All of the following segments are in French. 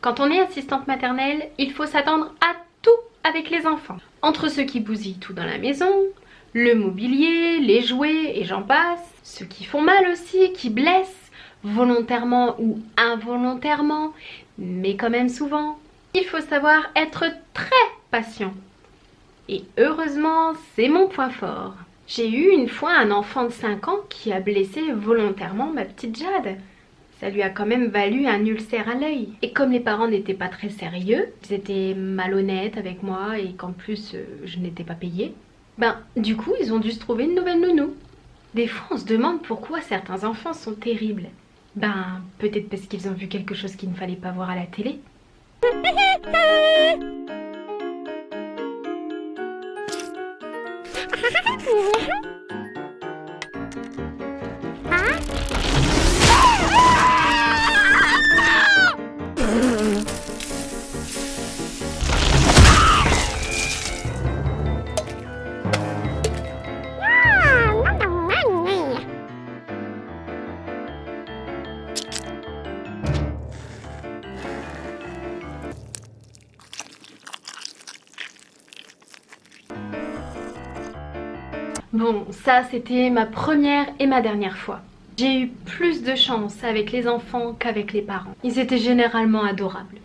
Quand on est assistante maternelle, il faut s'attendre à tout avec les enfants. Entre ceux qui bousillent tout dans la maison, le mobilier, les jouets et j'en passe, ceux qui font mal aussi, qui blessent, volontairement ou involontairement, mais quand même souvent. Il faut savoir être très patient. Et heureusement, c'est mon point fort. J'ai eu une fois un enfant de 5 ans qui a blessé volontairement ma petite Jade. Ça lui a quand même valu un ulcère à l'œil. Et comme les parents n'étaient pas très sérieux, ils étaient malhonnêtes avec moi et qu'en plus je n'étais pas payée, du coup ils ont dû se trouver une nouvelle nounou. Des fois on se demande pourquoi certains enfants sont terribles. Peut-être parce qu'ils ont vu quelque chose qu'il ne fallait pas voir à la télé. Bon, ça c'était ma première et ma dernière fois. J'ai eu plus de chance avec les enfants qu'avec les parents. Ils étaient généralement adorables.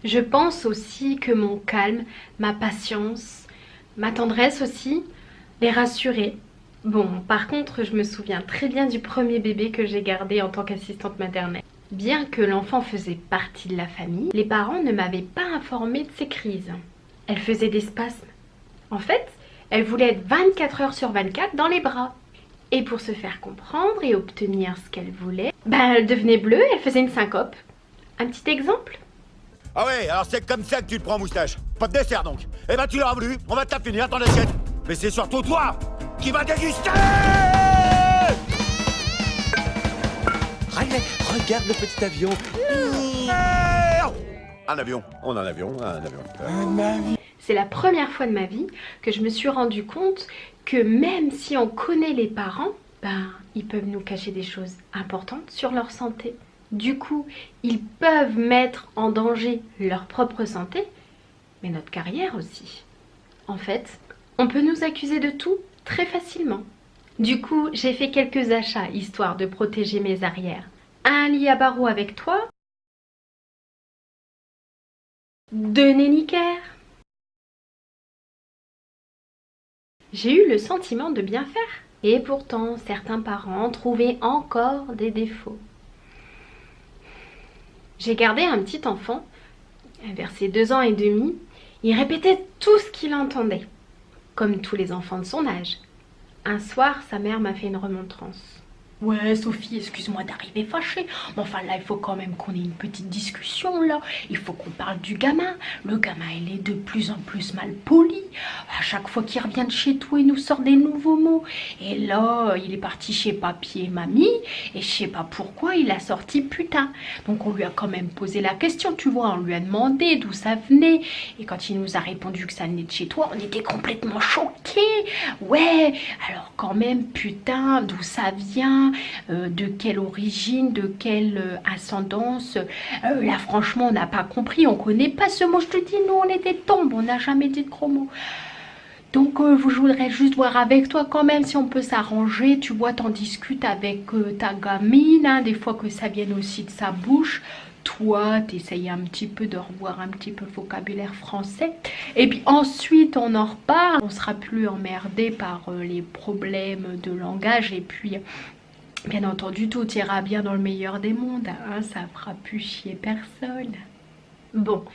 Je pense aussi que mon calme, ma patience, ma tendresse aussi, les rassuraient. Bon, par contre, je me souviens très bien du premier bébé que j'ai gardé en tant qu'assistante maternelle. Bien que l'enfant faisait partie de la famille, les parents ne m'avaient pas informée de ses crises. Elle faisait des spasmes. En fait, elle voulait être 24 heures sur 24 dans les bras. Et pour se faire comprendre et obtenir ce qu'elle voulait, elle devenait bleue et elle faisait une syncope. Un petit exemple? Ah ouais, alors c'est comme ça que tu te prends moustache. Pas de dessert donc. Eh tu l'auras voulu, on va te la finir ton assiette. Mais c'est surtout toi qui vas déguster. Riley, regarde le petit avion. Un avion, on a un avion, un avion. C'est la première fois de ma vie que je me suis rendu compte que même si on connaît les parents, ils peuvent nous cacher des choses importantes sur leur santé. Du coup, ils peuvent mettre en danger leur propre santé, mais notre carrière aussi. En fait, on peut nous accuser de tout très facilement. Du coup, j'ai fait quelques achats histoire de protéger mes arrières. Un lit à barreaux avec toi, 2 néniquaires. J'ai eu le sentiment de bien faire. Et pourtant, certains parents trouvaient encore des défauts. J'ai gardé un petit enfant, vers ses 2 ans et demi. Il répétait tout ce qu'il entendait, comme tous les enfants de son âge. Un soir, sa mère m'a fait une remontrance. Ouais, Sophie, excuse-moi d'arriver fâchée. Mais enfin, là, il faut quand même qu'on ait une petite discussion, là. Il faut qu'on parle du gamin. Le gamin, il est de plus en plus mal poli. À chaque fois qu'il revient de chez toi, il nous sort des nouveaux mots. Et là, il est parti chez papy et mamie. Et je sais pas pourquoi, il a sorti putain. Donc, on lui a quand même posé la question, tu vois. On lui a demandé d'où ça venait. Et quand il nous a répondu que ça venait de chez toi, on était complètement choqués. Ouais, alors quand même, putain, d'où ça vient? De quelle origine, de quelle ascendance. Là franchement on n'a pas compris, on connaît pas ce mot. Je te dis, nous on est des tombes, on n'a jamais dit de gros mots. Donc je voudrais juste voir avec toi quand même si on peut s'arranger. Tu vois, t'en discutes avec ta gamine, hein, des fois que ça vienne aussi de sa bouche. Toi, t'essayes un petit peu de revoir un petit peu le vocabulaire français. Et puis ensuite, on en reparle. On sera plus emmerdé par les problèmes de langage. Et puis, bien entendu, tout ira bien dans le meilleur des mondes. Hein, ça fera plus chier personne. Bon,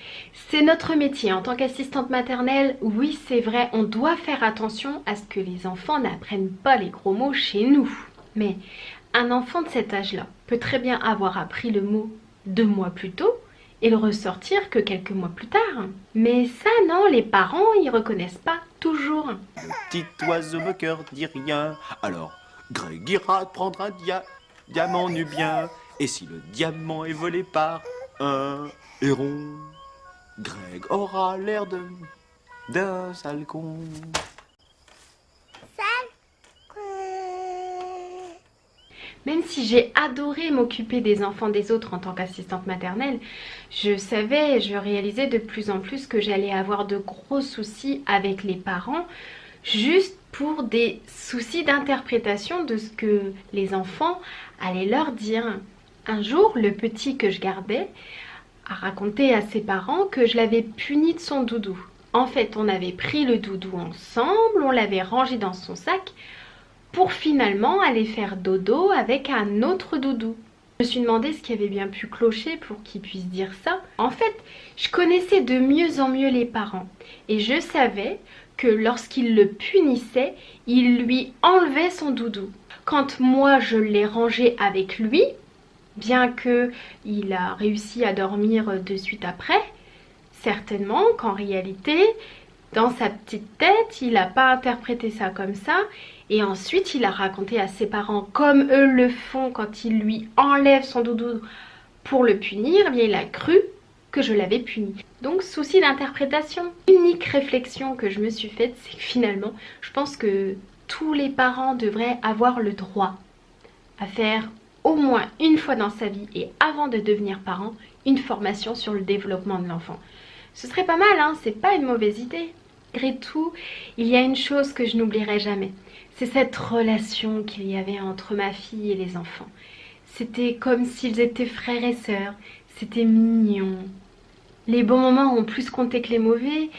c'est notre métier en tant qu'assistante maternelle. Oui, c'est vrai, on doit faire attention à ce que les enfants n'apprennent pas les gros mots chez nous. Mais un enfant de cet âge-là peut très bien avoir appris le mot 2 mois plus tôt et le ressortir que quelques mois plus tard. Mais ça, non, les parents, ils reconnaissent pas toujours. Le petit oiseau moqueur dit rien. Alors, Greg ira prendre un diamant nubien. Et si le diamant est volé par un héron, Greg aura l'air d'un sale con. Même si j'ai adoré m'occuper des enfants des autres en tant qu'assistante maternelle, je réalisais de plus en plus que j'allais avoir de gros soucis avec les parents, juste pour des soucis d'interprétation de ce que les enfants allaient leur dire. Un jour, le petit que je gardais a raconté à ses parents que je l'avais puni de son doudou. En fait, on avait pris le doudou ensemble, on l'avait rangé dans son sac pour finalement aller faire dodo avec un autre doudou. Je me suis demandé ce qui avait bien pu clocher pour qu'il puisse dire ça. En fait, je connaissais de mieux en mieux les parents et je savais que lorsqu'il le punissait, il lui enlevait son doudou. Quand moi je l'ai rangé avec lui, bien qu'il a réussi à dormir de suite après, certainement qu'en réalité, dans sa petite tête, il n'a pas interprété ça comme ça. Et ensuite, il a raconté à ses parents, comme eux le font quand ils lui enlèvent son doudou pour le punir, eh bien il a cru que je l'avais puni. Donc, souci d'interprétation. L'unique réflexion que je me suis faite, c'est que finalement, je pense que tous les parents devraient avoir le droit à faire au moins une fois dans sa vie et avant de devenir parent, une formation sur le développement de l'enfant. Ce serait pas mal, hein, c'est pas une mauvaise idée. Malgré tout, il y a une chose que je n'oublierai jamais. C'est cette relation qu'il y avait entre ma fille et les enfants. C'était comme s'ils étaient frères et sœurs. C'était mignon. Les bons moments ont plus compté que les mauvais.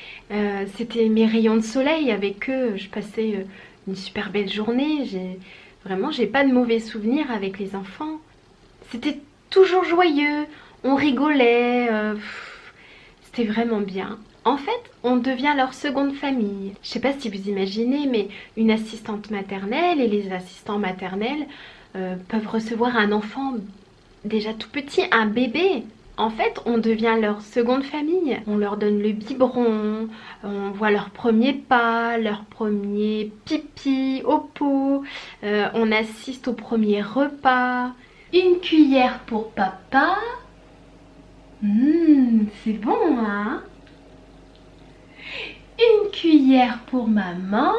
C'était mes rayons de soleil avec eux. Je passais une super belle journée. Vraiment, j'ai pas de mauvais souvenirs avec les enfants. C'était toujours joyeux. On rigolait. C'était vraiment bien. En fait, on devient leur seconde famille. Je sais pas si vous imaginez, mais une assistante maternelle et les assistants maternels peuvent recevoir un enfant déjà tout petit, un bébé. En fait, on devient leur seconde famille. On leur donne le biberon, on voit leurs premiers pas, leur premier pipi au pot, on assiste au premier repas. Une cuillère pour papa. C'est bon, hein? Une cuillère pour maman.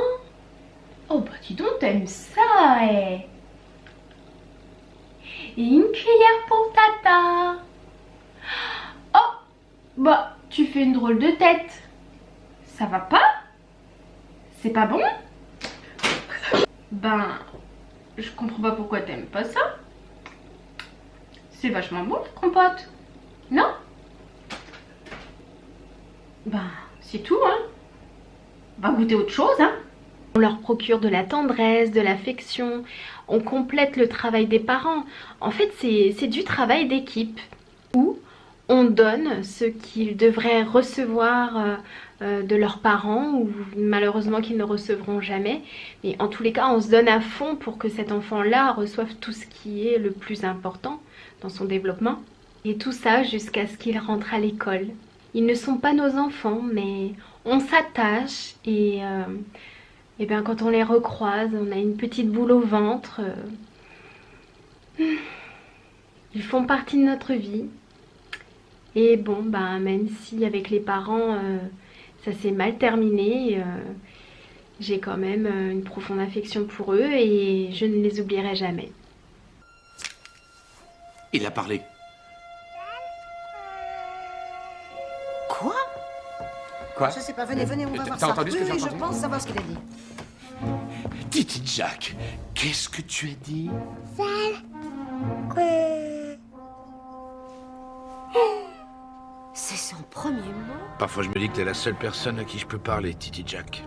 Oh bah dis donc, t'aimes ça, eh. Et une cuillère pour tata. Oh, bah tu fais une drôle de tête. Ça va pas? C'est pas bon? Ben, je comprends pas pourquoi t'aimes pas ça. C'est vachement bon la compote. Non? Ben, c'est tout, hein. On va goûter autre chose, hein. On leur procure de la tendresse, de l'affection. On complète le travail des parents. En fait, c'est du travail d'équipe où on donne ce qu'ils devraient recevoir de leurs parents ou malheureusement qu'ils ne recevront jamais. Mais en tous les cas, on se donne à fond pour que cet enfant-là reçoive tout ce qui est le plus important dans son développement. Et tout ça jusqu'à ce qu'il rentre à l'école. Ils ne sont pas nos enfants, mais on s'attache et bien quand on les recroise, on a une petite boule au ventre. Ils font partie de notre vie. Et bon, ben, même si avec les parents, ça s'est mal terminé, j'ai quand même une profonde affection pour eux et je ne les oublierai jamais. Il a parlé. Quoi? Quoi? Je sais pas, venez, on va voir T'as ça. entendu ce que j'ai Oui, entendu? je pense savoir ce qu'il a dit. Titi Jack, qu'est-ce que tu as dit? C'est son premier mot. Parfois je me dis que t'es la seule personne à qui je peux parler, Titi Jack.